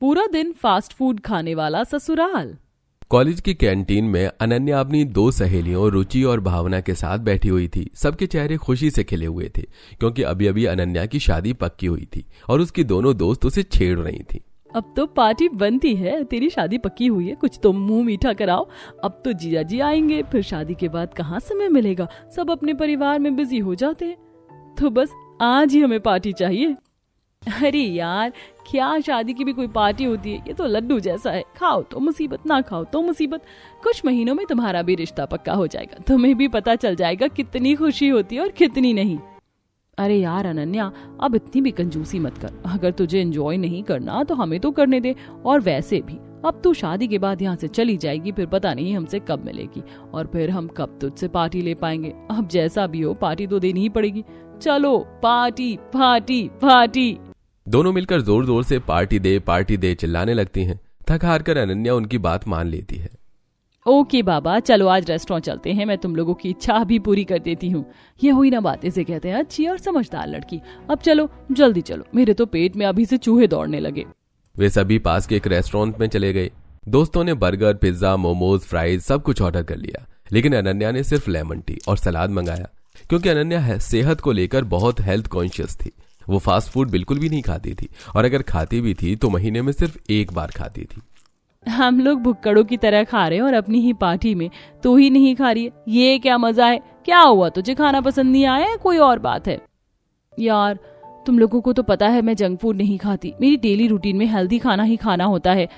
पूरा दिन fast food खाने वाला ससुराल। कॉलेज की कैंटीन में अनन्या अपनी दो सहेलियों रुचि और भावना के साथ बैठी हुई थी। सबके चेहरे खुशी से खिले हुए थे क्योंकि अभी अभी अनन्या की शादी पक्की हुई थी और उसकी दोनों दोस्त उसे छेड़ रही थी। अब तो पार्टी बनती है, तेरी शादी पक्की हुई है, कुछ तो मुंह मीठा कराओ। अब तो जीजा जी आएंगे, फिर शादी के बाद कहाँ समय मिलेगा, सब अपने परिवार में बिजी हो जाते हैं, तो बस आज ही हमें पार्टी चाहिए। अरे यार, क्या शादी की भी कोई पार्टी होती है, ये तो लड्डू जैसा है, खाओ तो मुसीबत, ना खाओ तो मुसीबत। कुछ महीनों में तुम्हारा भी रिश्ता पक्का हो जाएगा, तुम्हें भी पता चल जाएगा कितनी खुशी होती है और कितनी नहीं। अरे यार अनन्या, अब इतनी भी कंजूसी मत कर, अगर तुझे एंजॉय नहीं करना तो हमें तो करने दे। और वैसे भी अब तू शादी के बाद यहाँ से चली जाएगी, फिर पता नहीं हमसे कब मिलेगी और फिर हम कब तुझसे पार्टी ले पाएंगे। अब जैसा भी हो पार्टी तो देनी ही पड़ेगी। चलो पार्टी पार्टी पार्टी। दोनों मिलकर जोर जोर से पार्टी दे चिल्लाने लगती हैं। थक हार कर अनन्या उनकी बात मान लेती है। ओके बाबा, चलो आज रेस्टोरेंट चलते हैं, मैं तुम लोगों की इच्छा भी पूरी कर देती हूँ। ये हुई ना बातें से कहते हैं अच्छी और समझदार लड़की। अब चलो जल्दी चलो, मेरे तो पेट में अभी से चूहे दौड़ने लगे। वे सभी पास के एक रेस्टोरेंट में चले गए। दोस्तों ने बर्गर, पिज्जा, मोमोज, फ्राइज सब कुछ ऑर्डर कर लिया, लेकिन अनन्या ने सिर्फ लेमन टी और सलाद मंगाया क्योंकि अनन्या सेहत को लेकर बहुत हेल्थ कॉन्शियस थी। वो फास्ट फूड बिल्कुल भी नहीं खाती थी और अगर खाती भी थी तो महीने में सिर्फ एक बार खाती थी। हम लोग भुक्कड़ों की तरह खा रहे हैं और अपनी ही पार्टी में तू ही नहीं खा रही है, ये क्या मजा है? क्या हुआ, तुझे खाना पसंद नहीं आया, कोई और बात है? यार तुम लोगों को तो पता है मैं जंक फूड नहीं खाती, मेरी डेली रूटीन में हेल्दी खाना ही खाना होता है,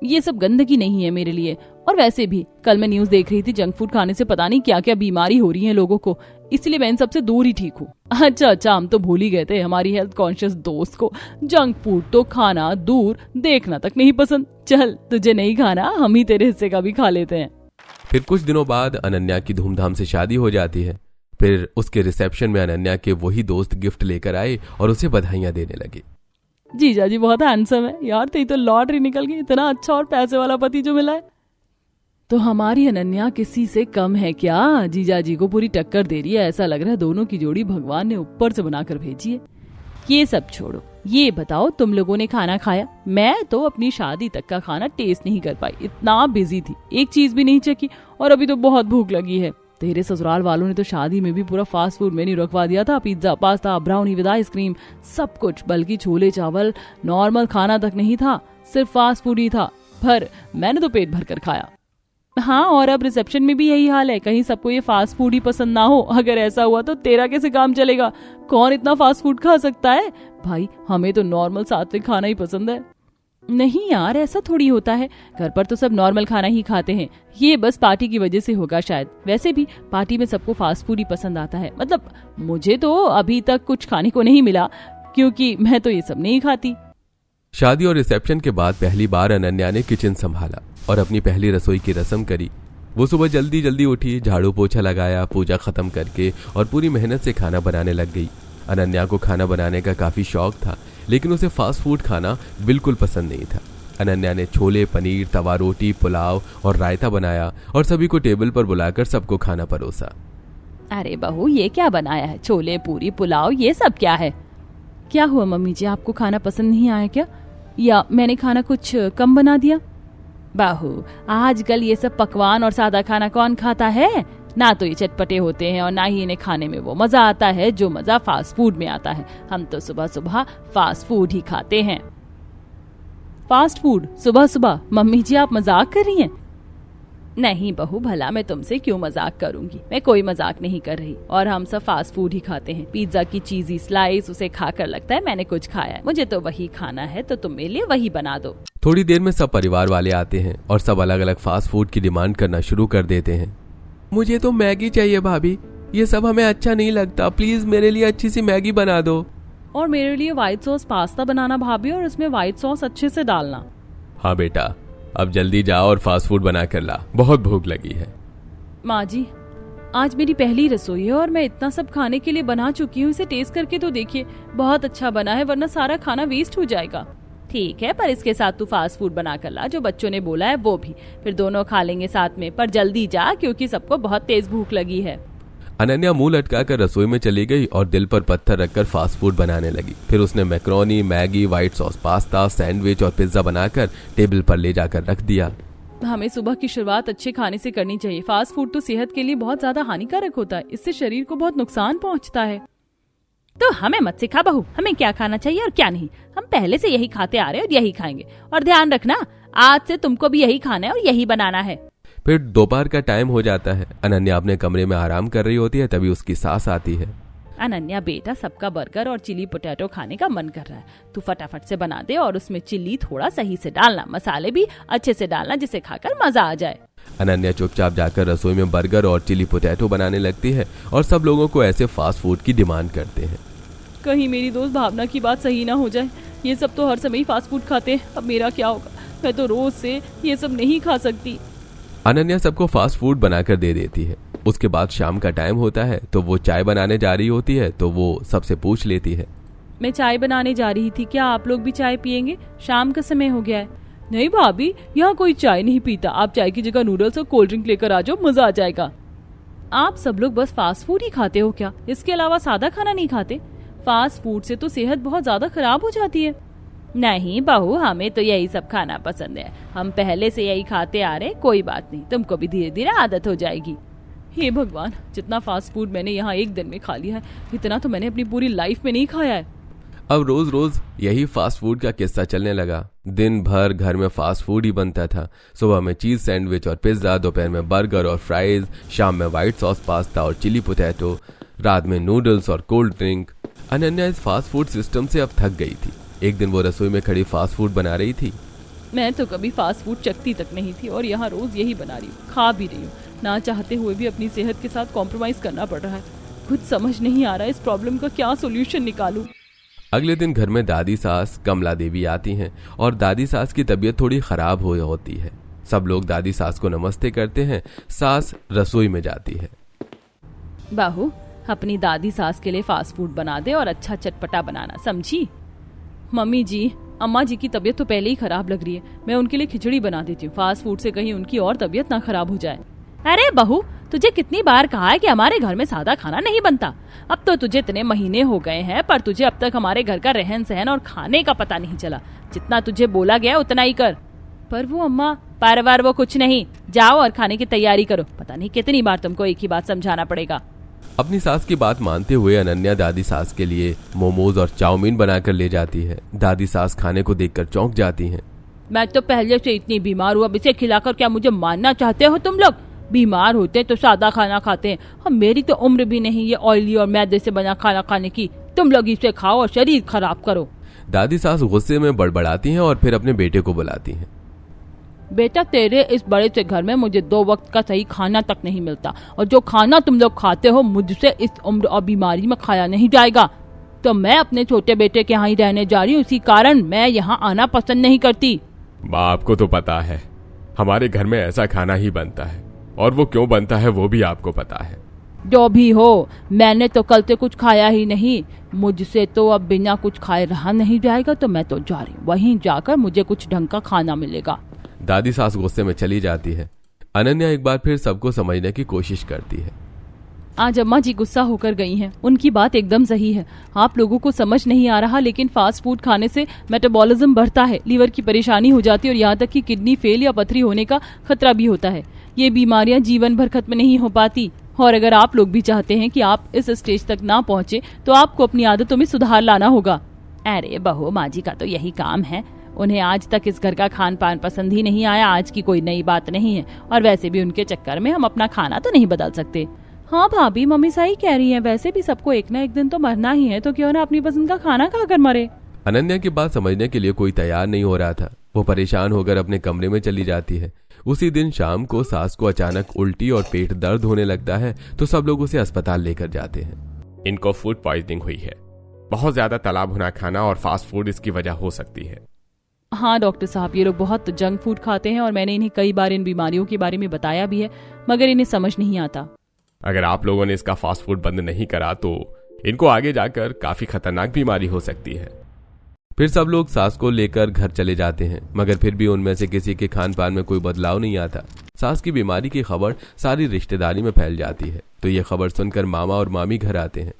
ये सब गंदगी नहीं है मेरे लिए। और वैसे भी कल मैं न्यूज देख रही थी, जंक फूड खाने से पता नहीं क्या क्या बीमारी हो रही है लोगों को, इसलिए मैं इन सबसे दूर ही ठीक हूँ। अच्छा, हम तो भूल ही गए थे हमारी हेल्थ कॉन्शियस दोस्त को जंक फूड तो खाना दूर, देखना तक नहीं पसंद। चल तुझे नहीं खाना, हम ही तेरे हिस्से का भी खा लेते हैं। फिर कुछ दिनों बाद अनन्या की धूमधाम से शादी हो जाती है। फिर उसके रिसेप्शन में अनन्या के वही दोस्त गिफ्ट लेकर आए और उसे बधाइयां देने लगे। जीजा जी बहुत हैंडसम है यार, तेरी तो लॉटरी निकल गई, इतना अच्छा और पैसे वाला पति जो मिला है। तो हमारी अनन्या किसी से कम है क्या? जीजा जी को पूरी टक्कर दे रही है, ऐसा लग रहा है दोनों की जोड़ी भगवान ने ऊपर से बनाकर भेजी है। ये सब छोड़ो, ये बताओ तुम लोगों ने खाना खाया? मैं तो अपनी शादी तक का खाना टेस्ट नहीं कर पाई, इतना बिजी थी, एक चीज भी नहीं चखी और अभी तो बहुत भूख लगी है। तेरे ससुराल वालों ने तो शादी में भी पूरा फास्ट फूड मेन्यू रखवा दिया था, pizza, pasta, brownie with ice cream, सब कुछ, बल्कि छोले चावल, नॉर्मल खाना तक नहीं था, सिर्फ फास्ट फूड ही था। पर मैंने तो पेट भर कर खाया। हाँ, और अब रिसेप्शन में भी यही हाल है, कहीं सबको ये फास्ट फूड ही पसंद ना हो। अगर ऐसा हुआ तो तेरा कैसे काम चलेगा? कौन इतना फास्ट फूड खा सकता है? भाई हमें तो नॉर्मल सात्विक खाना ही पसंद है। नहीं यार, ऐसा थोड़ी होता है, घर पर तो सब नॉर्मल खाना ही खाते हैं, ये बस पार्टी की वजह से होगा शायद। वैसे भी पार्टी में सबको फास्ट फूड ही पसंद आता है, मतलब मुझे तो अभी तक कुछ खाने को नहीं मिला क्योंकि मैं तो ये सब नहीं खाती। शादी और रिसेप्शन के बाद पहली बार अनन्या ने किचन संभाला और अपनी पहली रसोई की रस्म करी। वो सुबह जल्दी जल्दी उठी, झाड़ू पोछा लगाया, पूजा खत्म करके और पूरी मेहनत से खाना बनाने लग गई। अनन्या को खाना बनाने का काफी शौक था, लेकिन उसे फास्ट फूड खाना बिल्कुल पसंद नहीं था। अनन्या ने छोले, पनीर, तवा रोटी, पुलाव और रायता बनाया और सभी को टेबल पर बुलाकर सबको खाना परोसा। अरे बहू, ये क्या बनाया है? छोले, पूरी, पुलाव, ये सब क्या है? क्या हुआ मम्मी जी, आपको खाना पसंद नहीं आया क्या, या मैंने खाना कुछ कम बना दिया? बहू, आजकल ये सब पकवान और सादा खाना कौन खाता है? ना तो ये चटपटे होते हैं और ना ही इन्हें खाने में वो मजा आता है जो मजा फास्ट फूड में आता है। हम तो सुबह सुबह फास्ट फूड ही खाते हैं। फास्ट फूड सुबह सुबह? मम्मी जी आप मजाक कर रही हैं? नहीं बहू, भला मैं तुमसे क्यों मजाक करूंगी, मैं कोई मजाक नहीं कर रही। और हम सब फास्ट फूड ही खाते हैं। पिज्जा की चीजी स्लाइस, उसे खाकर लगता है मैंने कुछ खाया है, मुझे तो वही खाना है, तो तुम मेरे लिए वही बना दो। थोड़ी देर में सब परिवार वाले आते हैं और सब अलग अलग फास्ट फूड की डिमांड करना शुरू कर देते हैं। मुझे तो मैगी चाहिए भाभी, ये सब हमें अच्छा नहीं लगता, प्लीज मेरे लिए अच्छी सी मैगी बना दो। और मेरे लिए व्हाइट सॉस पास्ता बनाना भाभी, और इसमें व्हाइट सॉस अच्छे से डालना। हाँ बेटा, अब जल्दी जाओ और फास्ट फूड बना कर ला, बहुत भूख लगी है। माँ जी, आज मेरी पहली रसोई है और मैं इतना सब खाने के लिए बना चुकी हूँ, इसे टेस्ट करके तो देखिए, बहुत अच्छा बना है, वरना सारा खाना वेस्ट हो जाएगा। ठीक है, पर इसके साथ तू फास्ट फूड बना कर ला, जो बच्चों ने बोला है वो भी, फिर दोनों खा लेंगे साथ में, पर जल्दी जा क्योंकि सबको बहुत तेज भूख लगी है। अनन्या मुंह लटकाकर रसोई में चली गई और दिल पर पत्थर रखकर फास्ट फूड बनाने लगी। फिर उसने macaroni, Maggi, white sauce pasta, sandwich और पिज्जा बनाकर टेबल पर ले जाकर रख दिया। हमें सुबह की शुरुआत अच्छे खाने से करनी चाहिए। फास्ट फूड तो सेहत के लिए बहुत ज्यादा हानिकारक होता है, इससे शरीर को बहुत नुकसान पहुंचता है। तो हमें मत सिखा बहू, हमें क्या खाना चाहिए और क्या नहीं। हम पहले से यही खाते आ रहे हैं और यही खाएंगे। और ध्यान रखना, आज से तुमको भी यही खाना है और यही बनाना है। फिर दोपहर का टाइम हो जाता है। अनन्या अपने कमरे में आराम कर रही होती है, तभी उसकी सास आती है। अनन्या बेटा, सबका बर्गर और चिली पोटैटो खाने का मन कर रहा है, तू फटाफट से बना दे और उसमें चिली थोड़ा सही से डालना, मसाले भी अच्छे से डालना जिसे खाकर मजा आ जाए। अनन्या चुपचाप जाकर रसोई में बर्गर और चिली पोटैटो बनाने लगती है और सब लोगों को ऐसे फास्ट फूड की डिमांड करते हैं। कहीं मेरी दोस्त भावना की बात सही ना हो जाए। ये सब तो हर समय ही फास्ट फूड खाते हैं, अब मेरा क्या होगा? मैं तो रोज से ये सब नहीं खा सकती। अनन्या सबको फास्ट फूड बनाकर दे देती है। उसके बाद शाम का टाइम होता है तो वो चाय बनाने जा रही होती है, तो वो सबसे पूछ लेती है, मैं चाय बनाने जा रही थी, क्या आप लोग भी चाय पियेंगे? शाम का समय हो गया है। नहीं भाभी, यहाँ कोई चाय नहीं पीता, आप चाय की जगह नूडल्स और कोल्ड ड्रिंक लेकर आ जाओ, मजा आ जाएगा। आप सब लोग बस फास्ट फूड ही खाते हो क्या? इसके अलावा सादा खाना नहीं खाते? फास्ट फूड से तो सेहत बहुत ज्यादा खराब हो जाती है। नहीं बहू, हमें तो यही सब खाना पसंद है, हम पहले से यही खाते आ रहे, कोई बात नहीं, तुमको भी धीरे धीरे आदत हो जाएगी। हे भगवान, जितना फास्ट फूड मैंने यहाँ एक दिन में खा लिया है, इतना तो मैंने अपनी पूरी लाइफ में नहीं खाया है। अब रोज रोज यही फास्ट फूड का किस्सा चलने लगा। दिन भर घर में फास्ट फूड ही बनता था। सुबह में चीज सैंडविच और पिज्जा, दोपहर में बर्गर और फ्राइज, शाम में व्हाइट सॉस पास्ता और चिली पोटैटो, रात में नूडल्स और कोल्ड ड्रिंक। अनन्या इस फास्ट फूड सिस्टम से अब थक गई थी। एक दिन वो रसोई में खड़ी फास्ट फूड बना रही थी। मैं तो कभी फास्ट फूड चखती तक नहीं थी और यहाँ रोज यही बना रही हूँ, खा भी रही हूँ। ना चाहते हुए भी अपनी सेहत के साथ कॉम्प्रोमाइज करना पड़ रहा है। कुछ समझ नहीं आ रहा है इस प्रॉब्लम का क्या सोल्यूशन निकालूं। अगले दिन घर में दादी सास कमला देवी आती हैं और दादी सास की तबीयत थोड़ी खराब हो होती है। सब लोग दादी सास को नमस्ते करते हैं। सास रसोई में जाती है। बाहू, अपनी दादी सास के लिए फास्ट फूड बना दे और अच्छा चटपटा बनाना, समझी? मम्मी जी, अम्मा जी की तबीयत तो पहले ही खराब लग रही है, मैं उनके लिए खिचड़ी बना देती हूँ, फास्ट फूड से कहीं उनकी और तबीयत ना खराब हो जाए। अरे बहू, तुझे कितनी बार कहा है कि हमारे घर में सादा खाना नहीं बनता। अब तो तुझे इतने महीने हो गए हैं, पर तुझे अब तक हमारे घर का रहन सहन और खाने का पता नहीं चला। जितना तुझे बोला गया उतना ही कर। पर वो अम्मा, परवर वो कुछ नहीं, जाओ और खाने की तैयारी करो। पता नहीं कितनी बार तुमको एक ही बात समझाना पड़ेगा। अपनी सास की बात मानते हुए अनन्या दादी सास के लिए मोमोज और चाउमीन बनाकर ले जाती है। दादी सास खाने को देखकर चौंक जाती हैं। मैं तो पहले से इतनी बीमार हूँ, अब इसे खिलाकर क्या मुझे मानना चाहते हो तुम लोग? बीमार होते तो सादा खाना खाते हैं, हम मेरी तो उम्र भी नहीं ये ऑयली और मैदे से बना खाना खाने की। तुम लोग इसे खाओ और शरीर खराब करो। दादी सास गुस्से में बड़बड़ाती हैं और फिर अपने बेटे को बुलाती हैं। बेटा, तेरे इस बड़े से घर में मुझे 2 वक्त का सही खाना तक नहीं मिलता, और जो खाना तुम लोग खाते हो मुझसे इस उम्र और बीमारी में खाया नहीं जाएगा। तो मैं अपने छोटे बेटे के यहाँ ही रहने जा रही हूँ, इसी कारण मैं यहाँ आना पसंद नहीं करती। माँ, आपको तो पता है हमारे घर में ऐसा खाना ही बनता है, और वो क्यों बनता है वो भी आपको पता है। जो भी हो, मैंने तो कल से कुछ खाया ही नहीं, मुझसे तो अब बिना कुछ खाए रहा नहीं जाएगा, तो मैं तो जा रही हूँ, वहीं जाकर मुझे कुछ ढंग का खाना मिलेगा। दादी सास गुस्से में चली जाती है। अनन्या एक बार फिर सबको समझने की कोशिश करती है। आज अम्मा जी गुस्सा होकर गई हैं, उनकी बात एकदम सही है। आप लोगों को समझ नहीं आ रहा, लेकिन फास्ट फूड खाने से मेटाबॉलिज्म बढ़ता है, लीवर की परेशानी हो जाती है और यहाँ तक कि किडनी फेल या पथरी होने का खतरा भी होता है। ये बीमारियां जीवन भर खत्म नहीं हो पाती, और अगर आप लोग भी चाहते हैं कि आप इस स्टेज तक ना पहुंचे तो आपको अपनी आदतों में सुधार लाना होगा। अरे बहू, माँ जी का तो यही काम है, उन्हें आज तक इस घर का खान पान पसंद ही नहीं आया। आज की कोई नई बात नहीं है, और वैसे भी उनके चक्कर में हम अपना खाना तो नहीं बदल सकते। हाँ भाभी, मम्मी सही कह रही हैं, वैसे भी सबको एक ना एक दिन तो मरना ही है, तो क्यों ना अपनी पसंद का खाना खाकर मरे। अनन्या की बात समझने के लिए कोई तैयार नहीं हो रहा था। वो परेशान होकर अपने कमरे में चली जाती है। उसी दिन शाम को सास को अचानक उल्टी और पेट दर्द होने लगता है, तो सब लोग उसे अस्पताल लेकर जाते हैं। इनको फूड पॉइजनिंग हुई है, बहुत ज्यादा तला भुना खाना और फास्ट फूड इसकी वजह हो सकती है। हाँ डॉक्टर साहब, ये लोग बहुत जंक फूड खाते हैं और मैंने इन्हें कई बार इन बीमारियों के बारे में बताया भी है, मगर इन्हें समझ नहीं आता। अगर आप लोगों ने इसका फास्ट फूड बंद नहीं करा तो इनको आगे जाकर काफी खतरनाक बीमारी हो सकती है। फिर सब लोग सास को लेकर घर चले जाते हैं, मगर फिर भी उनमें से किसी के खान पान में कोई बदलाव नहीं आता। सास की बीमारी की खबर सारी रिश्तेदारी में फैल जाती है, तो ये खबर सुनकर मामा और मामी घर आते हैं।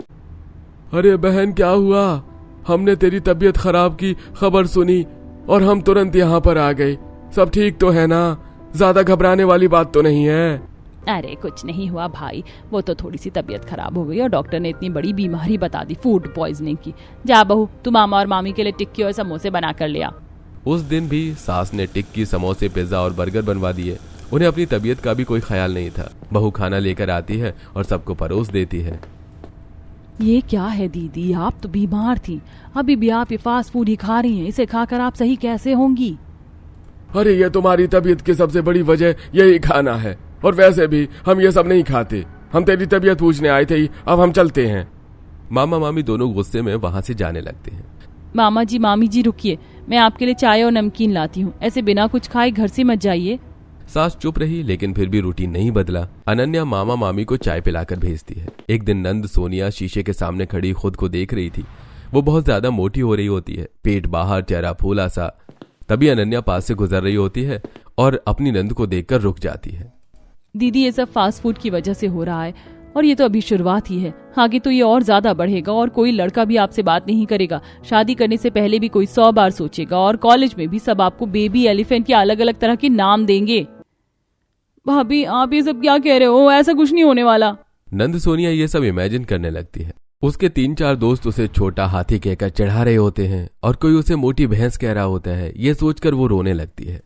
अरे बहन, क्या हुआ? हमने तेरी तबीयत खराब की खबर सुनी और हम तुरंत यहाँ पर आ गए। सब ठीक तो है ना? ज्यादा घबराने वाली बात तो नहीं है? अरे कुछ नहीं हुआ भाई, वो तो थोड़ी सी तबीयत खराब हो गई और डॉक्टर ने इतनी बड़ी बीमारी बता दी, फूड पॉइजनिंग की। जा बहू, तू मामा और मामी के लिए टिक्की और समोसे बना कर ले आ। उस दिन भी सास ने टिक्की, समोसे, पिज्जा और बर्गर बनवा दिए। उन्हें अपनी तबीयत का भी कोई ख्याल नहीं था। बहू खाना लेकर आती है और सबको परोस देती है। ये क्या है दीदी, आप तो बीमार थी, अभी भी आप ये फास्ट फूड ही खा रही हैं। इसे खाकर आप सही कैसे होंगी? अरे ये तुम्हारी तबीयत की सबसे बड़ी वजह यही खाना है, और वैसे भी हम ये सब नहीं खाते। हम तेरी तबीयत पूछने आए थे, अब हम चलते हैं। मामा मामी दोनों गुस्से में वहां से जाने लगते हैं। मामा जी, मामी जी रुकिए, मैं आपके लिए चाय और नमकीन लाती हूँ। ऐसे बिना कुछ खाए घर से मत जाइए। सास चुप रही, लेकिन फिर भी रूटीन नहीं बदला। अनन्या मामा मामी को चाय पिलाकर भेजती है। एक दिन नंद सोनिया शीशे के सामने खड़ी खुद को देख रही थी। वो बहुत ज्यादा मोटी हो रही होती है, पेट बाहर, चेहरा फूला सा। तभी अनन्या पास से गुजर रही होती है और अपनी नंद को देखकर रुक जाती है। दीदी, ये सब फास्ट फूड की वजह से हो रहा है और ये तो अभी शुरुआत ही है। आगे तो ये और ज्यादा बढ़ेगा और कोई लड़का भी आपसे बात नहीं करेगा। शादी करने से पहले भी कोई 100 बार सोचेगा और कॉलेज में भी सब आपको बेबी एलिफेंट के अलग अलग तरह के नाम देंगे। भाभी, आप ये सब क्या कह रहे हो? ऐसा कुछ नहीं होने वाला। नंद सोनिया ये सब इमेजिन करने लगती है। उसके 3-4 दोस्त उसे छोटा हाथी कहकर चढ़ा रहे होते हैं और कोई उसे मोटी भैंस कह रहा होता है। ये सोचकर वो रोने लगती है।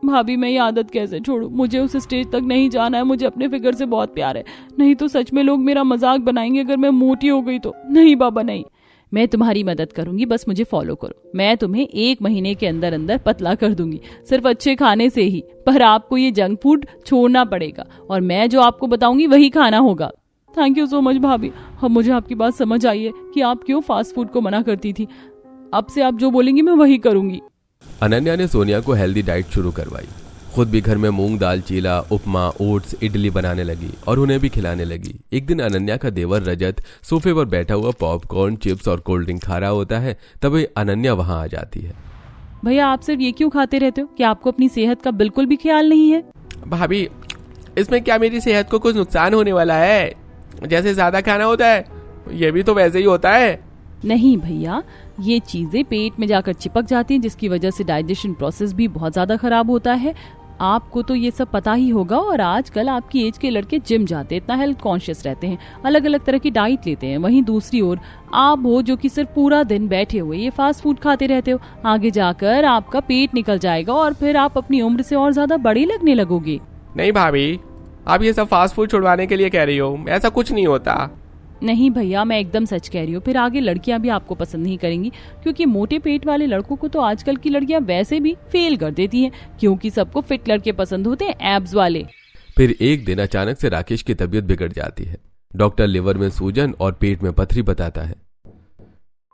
भाभी, मैं ये आदत कैसे छोड़ूं? मुझे उस स्टेज तक नहीं जाना है। मुझे अपने फिगर से बहुत प्यार है, नहीं तो सच में लोग मेरा मजाक बनाएंगे अगर मैं मोटी हो गई तो। नहीं बाबा, नहीं। मैं तुम्हारी मदद करूंगी, बस मुझे फॉलो करो। मैं तुम्हें 1 महीने के अंदर अंदर पतला कर दूंगी, सिर्फ अच्छे खाने से ही। पर आपको ये जंक फूड छोड़ना पड़ेगा और मैं जो आपको बताऊंगी वही खाना होगा। थैंक यू सो मच भाभी। अब मुझे आपकी बात समझ आई है कि आप क्यों फास्ट फूड को मना करती थी। अब से आप जो बोलेंगी मैं वही करूंगी। अनन्या ने सोनिया को हेल्दी डाइट शुरू करवाई। खुद भी घर में मूंग दाल चीला, उपमा, ओट्स, इडली बनाने लगी और उन्हें भी खिलाने लगी। एक दिन अनन्या का देवर रजत सोफे पर बैठा हुआ पॉपकॉर्न, चिप्स और कोल्ड ड्रिंक खा रहा होता है। तभी अनन्या वहां आ जाती है। भैया, आप सिर्फ ये क्यों खाते रहते हो? क्या आपको अपनी सेहत का बिल्कुल भी ख्याल नहीं है? भाभी, इसमें क्या मेरी सेहत को कुछ नुकसान होने वाला है? जैसे ज्यादा खाना होता है ये भी तो वैसे ही होता है। नहीं भैया, ये चीजें पेट में जाकर चिपक जाती हैं, जिसकी वजह से डाइजेशन प्रोसेस भी बहुत ज्यादा खराब होता है। आपको तो ये सब पता ही होगा। और आजकल आपकी एज के लड़के जिम जाते हैं, इतना हेल्थ कॉन्शियस रहते हैं, अलग अलग तरह की डाइट लेते हैं। वहीं दूसरी ओर आप हो जो कि सिर्फ पूरा दिन बैठे हुए ये फास्ट फूड खाते रहते हो। आगे जाकर आपका पेट निकल जाएगा और फिर आप अपनी उम्र से और ज्यादा बड़े लगने लगोगे। नहीं भाभी, आप ये सब फास्ट फूड छुड़वाने के लिए कह रही हो, ऐसा कुछ नहीं होता। नहीं भैया, मैं एकदम सच कह रही हूँ। फिर आगे लड़कियां भी आपको पसंद नहीं करेंगी, क्योंकि मोटे पेट वाले लड़कों को तो आजकल की लड़कियां वैसे भी फेल कर देती हैं, क्योंकि सबको फिट लड़के पसंद होते हैं, एब्स वाले। फिर एक दिन अचानक से राकेश की तबीयत बिगड़ जाती है। डॉक्टर लिवर में सूजन और पेट में पथरी बताता है।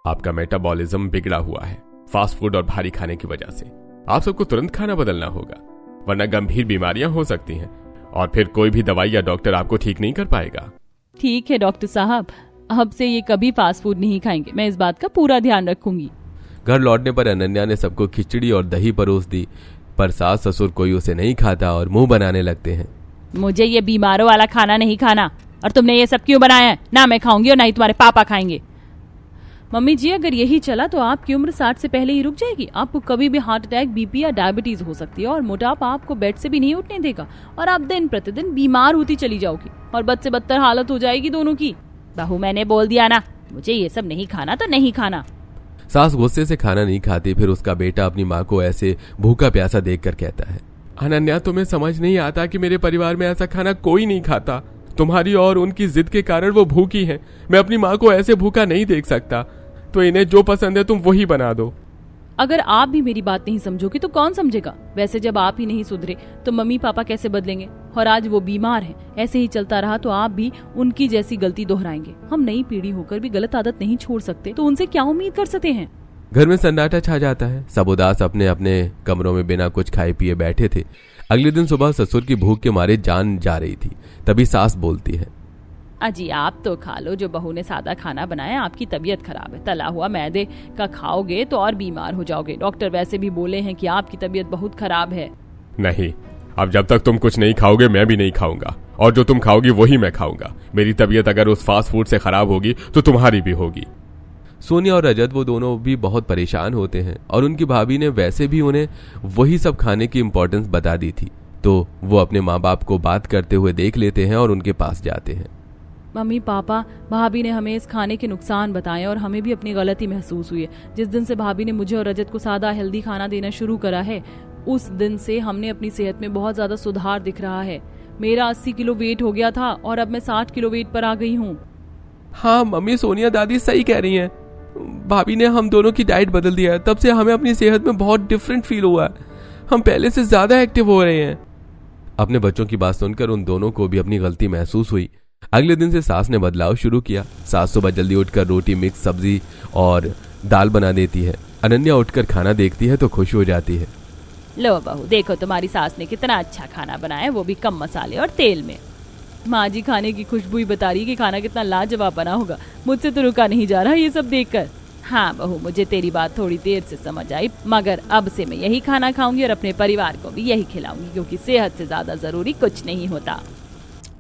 आपका मेटाबॉलिज्म बिगड़ा हुआ है फास्ट फूड और भारी खाने की वजह से। आप सबको तुरंत खाना बदलना होगा, वरना गंभीर बीमारियां हो सकती हैं और फिर कोई भी दवाई या डॉक्टर आपको ठीक नहीं कर पाएगा। ठीक है डॉक्टर साहब, अब से ये कभी फास्ट फूड नहीं खाएंगे। मैं इस बात का पूरा ध्यान रखूंगी। घर लौटने पर अनन्या ने सबको खिचड़ी और दही परोस दी, पर सास ससुर कोई उसे नहीं खाता और मुंह बनाने लगते हैं। मुझे ये बीमारों वाला खाना नहीं खाना, और तुमने ये सब क्यों बनाया है? ना मैं खाऊंगी और ना ही तुम्हारे पापा खाएंगे। मम्मी जी, अगर यही चला तो आपकी उम्र 60 से पहले ही रुक जाएगी। आपको कभी भी हार्ट अटैक, बीपी या डायबिटीज हो सकती है और मोटापा आपको बेड से भी नहीं उठने देगा और आप दिन प्रतिदिन बीमार होती चली जाओगी और बद से बदतर हालत हो जाएगी दोनों की। बहू, मैंने बोल दिया ना, मुझे ये सब नहीं खाना तो नहीं खाना। सास गुस्से से खाना नहीं खाती। फिर उसका बेटा अपनी माँ को ऐसे भूखा प्यासा देखकर कहता है, अनन्या, तुम्हें समझ नहीं आता कि मेरे परिवार में ऐसा खाना कोई नहीं खाता। तुम्हारी और उनकी जिद के कारण वो भूखी है। मैं अपनी माँ को ऐसे भूखा नहीं देख सकता, तो इन्हें जो पसंद है तुम वही बना दो। अगर आप भी मेरी बात नहीं समझोगे तो कौन समझेगा? वैसे जब आप ही नहीं सुधरे तो मम्मी पापा कैसे बदलेंगे? और आज वो बीमार हैं। ऐसे ही चलता रहा तो आप भी उनकी जैसी गलती दोहराएंगे। हम नई पीढ़ी होकर भी गलत आदत नहीं छोड़ सकते, तो उनसे क्या उम्मीद कर सकते हैं? घर में सन्नाटा छा जाता है। सब उदास अपने अपने कमरों में बिना कुछ खाए पिए बैठे थे। अगले दिन सुबह ससुर की भूख के मारे जान जा रही थी। तभी सास बोलती है, अजी आप तो खा लो, जो बहू ने सादा खाना बनाया। आपकी तबीयत खराब है, तला हुआ मैदे का खाओगे तो और बीमार हो जाओगे। डॉक्टर वैसे भी बोले हैं कि आपकी तबीयत बहुत खराब है। नहीं, अब जब तक तुम कुछ नहीं खाओगे मैं भी नहीं खाऊंगा, और जो तुम खाओगी वही मैं खाऊंगा। मेरी तबीयत अगर उस फास्ट फूड से खराब होगी तो तुम्हारी भी होगी। सोनिया और रजत वो दोनों भी बहुत परेशान होते हैं और उनकी भाभी ने वैसे भी उन्हें वही सब खाने की इम्पोर्टेंस बता दी थी, तो वो अपने माँ बाप को बात करते हुए देख लेते हैं और उनके पास जाते हैं। मम्मी पापा, भाभी ने हमें इस खाने के नुकसान बताए और हमें भी अपनी गलती महसूस हुई है। जिस दिन से भाभी ने मुझे और रजत को सादा हेल्दी खाना देना शुरू करा है, उस दिन से हमने अपनी सेहत में बहुत ज्यादा सुधार दिख रहा है। मेरा 80 किलो वेट हो गया था और अब मैं 60 किलो वेट पर आ गई हूँ। हाँ मम्मी, सोनिया दादी सही कह रही हैं। भाभी ने हम दोनों की डाइट बदल दिया है, तब से हमें अपनी सेहत में बहुत डिफरेंट फील हुआ है। हम पहले से ज्यादा एक्टिव हो रहे हैं। अपने बच्चों की बात सुनकर उन दोनों को भी अपनी गलती महसूस हुई। अगले दिन से सास ने बदलाव शुरू किया। सास सुबह जल्दी उठकर रोटी, मिक्स सब्जी और दाल बना देती है। अनन्या उठकर खाना देखती है तो खुश हो जाती है। लो बहू, देखो तुम्हारी सास ने कितना अच्छा खाना बनाया, वो भी कम मसाले और तेल में। माँ जी खाने की खुशबू ही बता रही है कि खाना कितना लाजवाब बना होगा। मुझसे तो रुका नहीं जा रहा ये सब देखकर। हाँ बहू, मुझे तेरी बात थोड़ी देर से समझ आई, मगर अब से मैं यही खाना खाऊंगी और अपने परिवार को भी यही खिलाऊंगी, क्योंकि सेहत से ज्यादा जरूरी कुछ नहीं होता।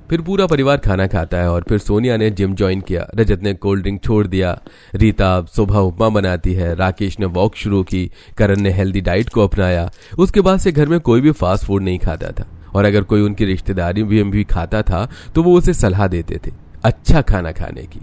फिर पूरा परिवार खाना खाता है और फिर सोनिया ने जिम ज्वाइन किया। रजत ने कोल्ड ड्रिंक छोड़ दिया। रीता सुबह उपमा बनाती है। राकेश ने वॉक शुरू की। करण ने हेल्दी डाइट को अपनाया। उसके बाद से घर में कोई भी फास्ट फूड नहीं खाता था, और अगर कोई उनकी रिश्तेदारी भी खाता था तो वो उसे सलाह देते थे अच्छा खाना खाने की।